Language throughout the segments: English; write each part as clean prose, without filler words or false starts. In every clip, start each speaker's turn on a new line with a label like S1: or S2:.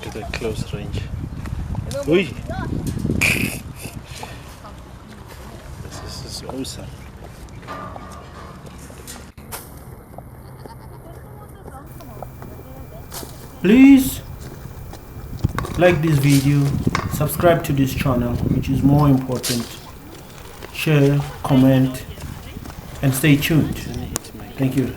S1: Get a close range. Ui! This is awesome. Please like this video, subscribe to this channel, which is more important. Share, comment, and stay tuned. Thank you.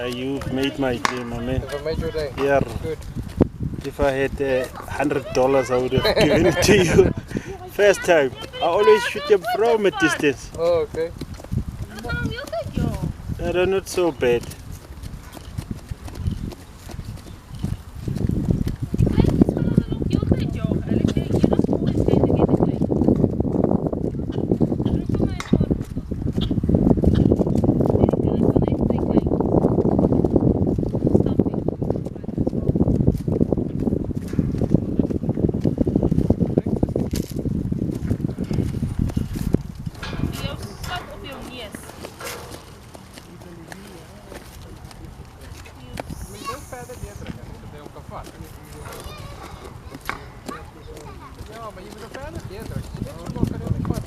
S1: You've made my day, my man.
S2: Have I made your day?
S1: Yeah.
S2: Good.
S1: If I had $100, I would have given it to you. First time. I always shoot them from a distance.
S2: Oh, okay.
S1: They're not so bad.
S2: Ja, maar je moet er verder dentro. Je net zo makkelijk aan de kwart.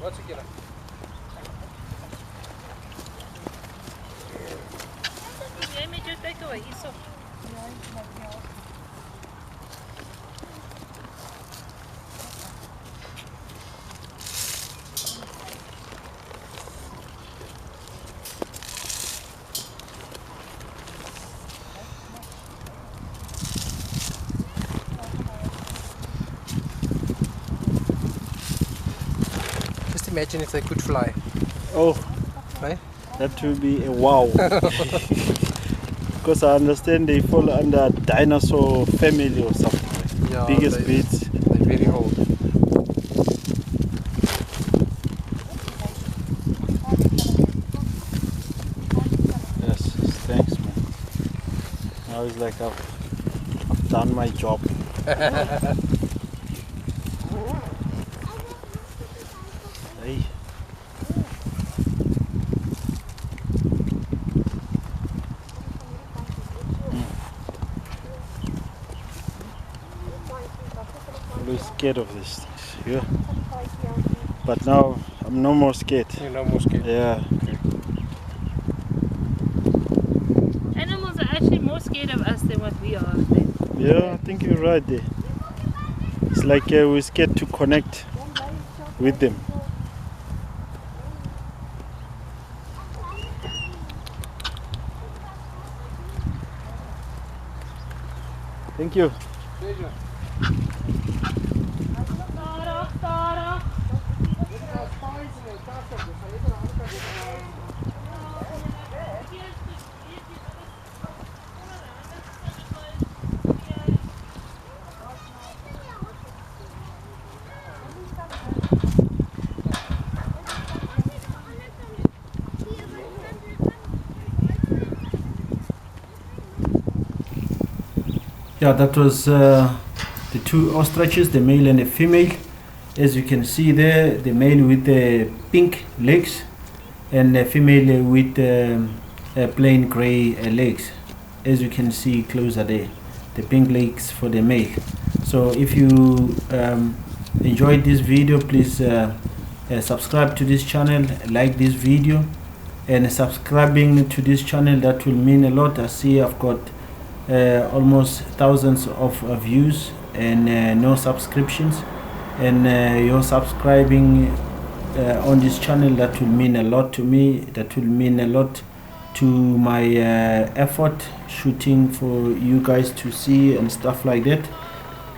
S2: Wat zeg je dan?
S3: Jij met je takeaway, iets op.
S2: Just imagine if they could fly.
S1: Oh,
S2: Right?
S1: that will be a wow. Because I understand they fall under dinosaur family or something.
S2: Yeah,
S1: Biggest beats.
S2: They're very old.
S1: Yes, thanks man. Now it's like I've done my job. Hey.
S4: was scared of these things. Yeah. But now I'm no more scared.
S2: You're no more scared.
S4: Yeah.
S2: Okay.
S3: Animals are actually more scared of us than what we are. Then.
S4: Yeah, I think you're right there. It's like we're scared to connect with them. Thank you.
S2: Pleasure.
S1: Yeah, that was the two ostriches, the male and the female. As you can see there, the male with the pink legs and the female with plain gray legs. As you can see closer there, the pink legs for the male. So if you enjoyed this video, please subscribe to this channel, like this video, and subscribing to this channel, that will mean a lot. I see I've got almost thousands of views and no subscriptions, and you're subscribing on this channel. That will mean a lot to me. That will mean a lot to my effort shooting for you guys to see and stuff like that,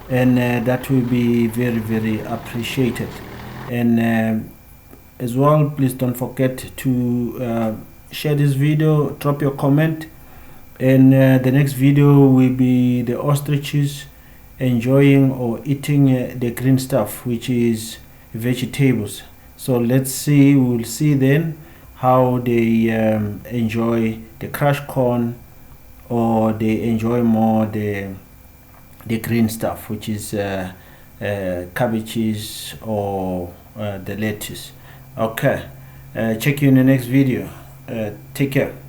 S1: and that will be very, very appreciated. And as well, please don't forget to share this video, drop your comment, and the next video will be the ostriches enjoying or eating the green stuff, which is vegetables. So let's see, we'll see then how they enjoy the crushed corn, or they enjoy more the green stuff, which is cabbages or the lettuce. Okay, check you in the next video. Take care.